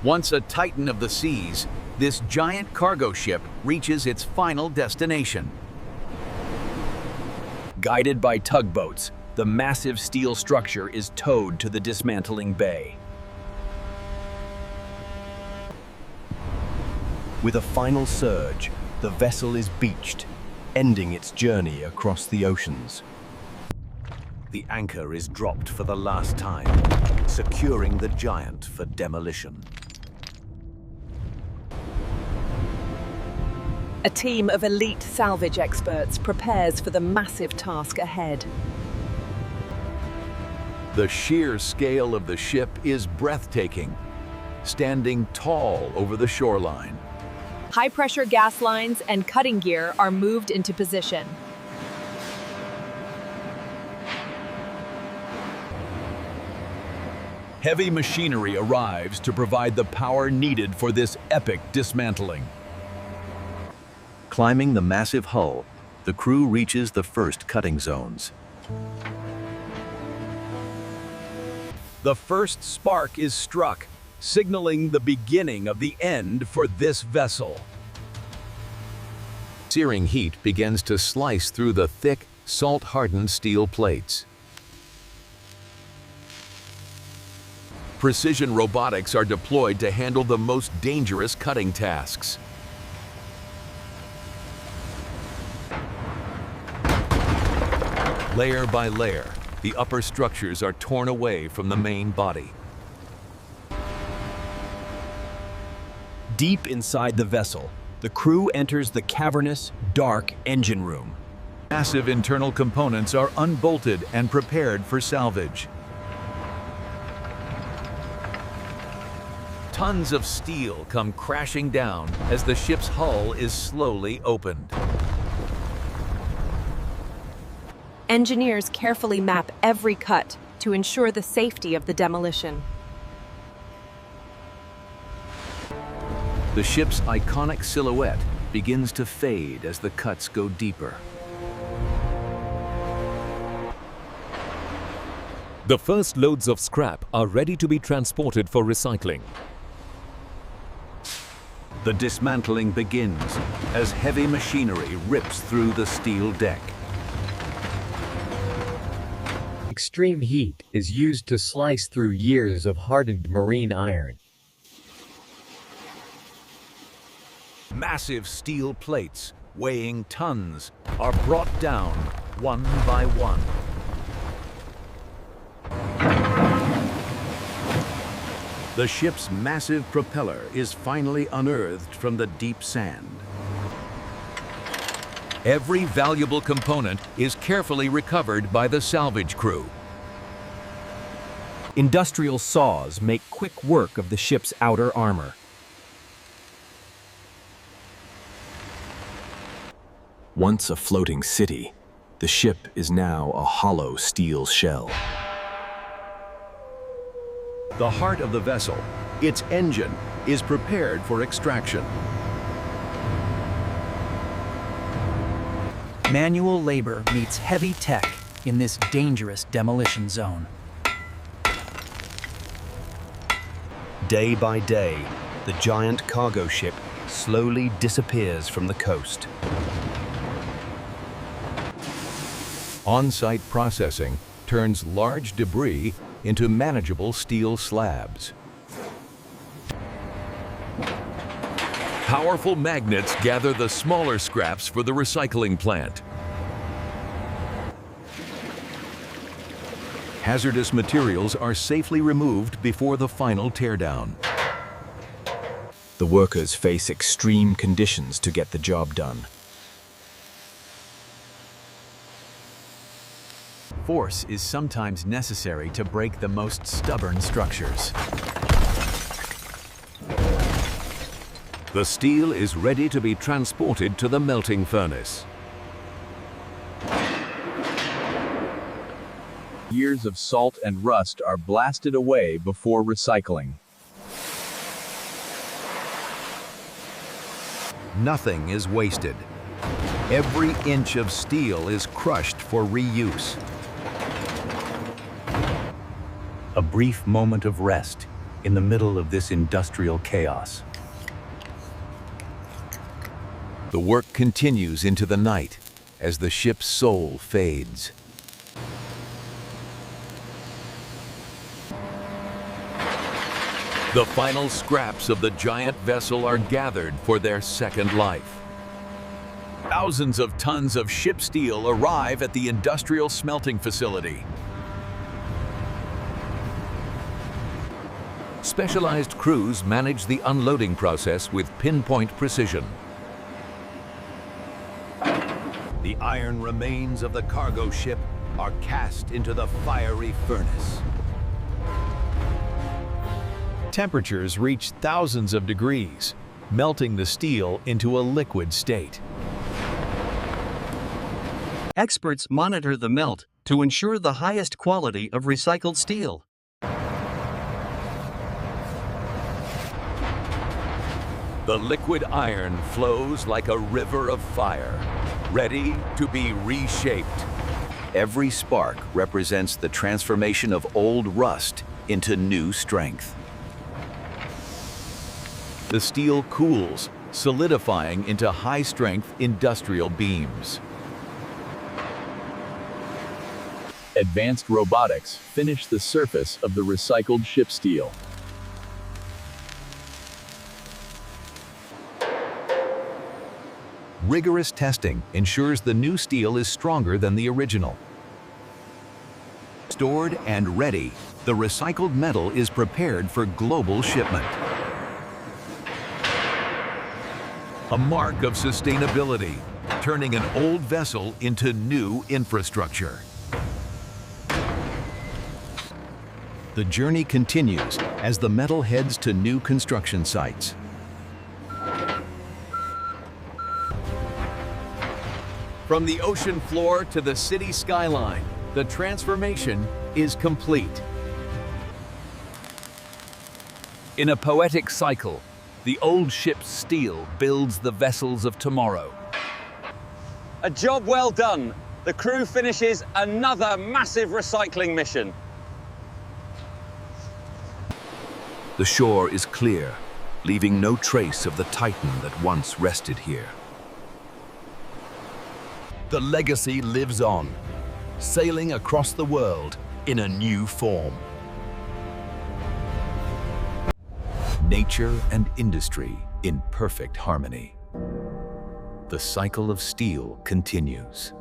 Once a titan of the seas, this giant cargo ship reaches its final destination. Guided by tugboats, the massive steel structure is towed to the dismantling bay. With a final surge, the vessel is beached, ending its journey across the oceans. The anchor is dropped for the last time, securing the giant for demolition. A team of elite salvage experts prepares for the massive task ahead. The sheer scale of the ship is breathtaking, standing tall over the shoreline. High-pressure gas lines and cutting gear are moved into position. Heavy machinery arrives to provide the power needed for this epic dismantling. Climbing the massive hull, the crew reaches the first cutting zones. The first spark is struck, signaling the beginning of the end for this vessel. Searing heat begins to slice through the thick, salt-hardened steel plates. Precision robotics are deployed to handle the most dangerous cutting tasks. Layer by layer, the upper structures are torn away from the main body. Deep inside the vessel, the crew enters the cavernous, dark engine room. Massive internal components are unbolted and prepared for salvage. Tons of steel come crashing down as the ship's hull is slowly opened. Engineers carefully map every cut to ensure the safety of the demolition. The ship's iconic silhouette begins to fade as the cuts go deeper. The first loads of scrap are ready to be transported for recycling. The dismantling begins as heavy machinery rips through the steel deck. Extreme heat is used to slice through years of hardened marine iron. Massive steel plates, weighing tons, are brought down one by one. The ship's massive propeller is finally unearthed from the deep sand. Every valuable component is carefully recovered by the salvage crew. Industrial saws make quick work of the ship's outer armor. Once a floating city, the ship is now a hollow steel shell. The heart of the vessel, its engine, is prepared for extraction. Manual labor meets heavy tech in this dangerous demolition zone. Day by day, the giant cargo ship slowly disappears from the coast. On-site processing turns large debris into manageable steel slabs. Powerful magnets gather the smaller scraps for the recycling plant. Hazardous materials are safely removed before the final teardown. The workers face extreme conditions to get the job done. Force is sometimes necessary to break the most stubborn structures. The steel is ready to be transported to the melting furnace. Years of salt and rust are blasted away before recycling. Nothing is wasted. Every inch of steel is crushed for reuse. A brief moment of rest in the middle of this industrial chaos. The work continues into the night as the ship's soul fades. The final scraps of the giant vessel are gathered for their second life. Thousands of tons of ship steel arrive at the industrial smelting facility. Specialized crews manage the unloading process with pinpoint precision. The iron remains of the cargo ship are cast into the fiery furnace. Temperatures reach thousands of degrees, melting the steel into a liquid state. Experts monitor the melt to ensure the highest quality of recycled steel. The liquid iron flows like a river of fire, ready to be reshaped. Every spark represents the transformation of old rust into new strength. The steel cools, solidifying into high-strength industrial beams. Advanced robotics finish the surface of the recycled ship steel. Rigorous testing ensures the new steel is stronger than the original. Stored and ready, the recycled metal is prepared for global shipment. A mark of sustainability, turning an old vessel into new infrastructure. The journey continues as the metal heads to new construction sites. From the ocean floor to the city skyline, the transformation is complete. In a poetic cycle, the old ship's steel builds the vessels of tomorrow. A job well done. The crew finishes another massive recycling mission. The shore is clear, leaving no trace of the titan that once rested here. The legacy lives on, sailing across the world in a new form. Nature and industry in perfect harmony. The cycle of steel continues.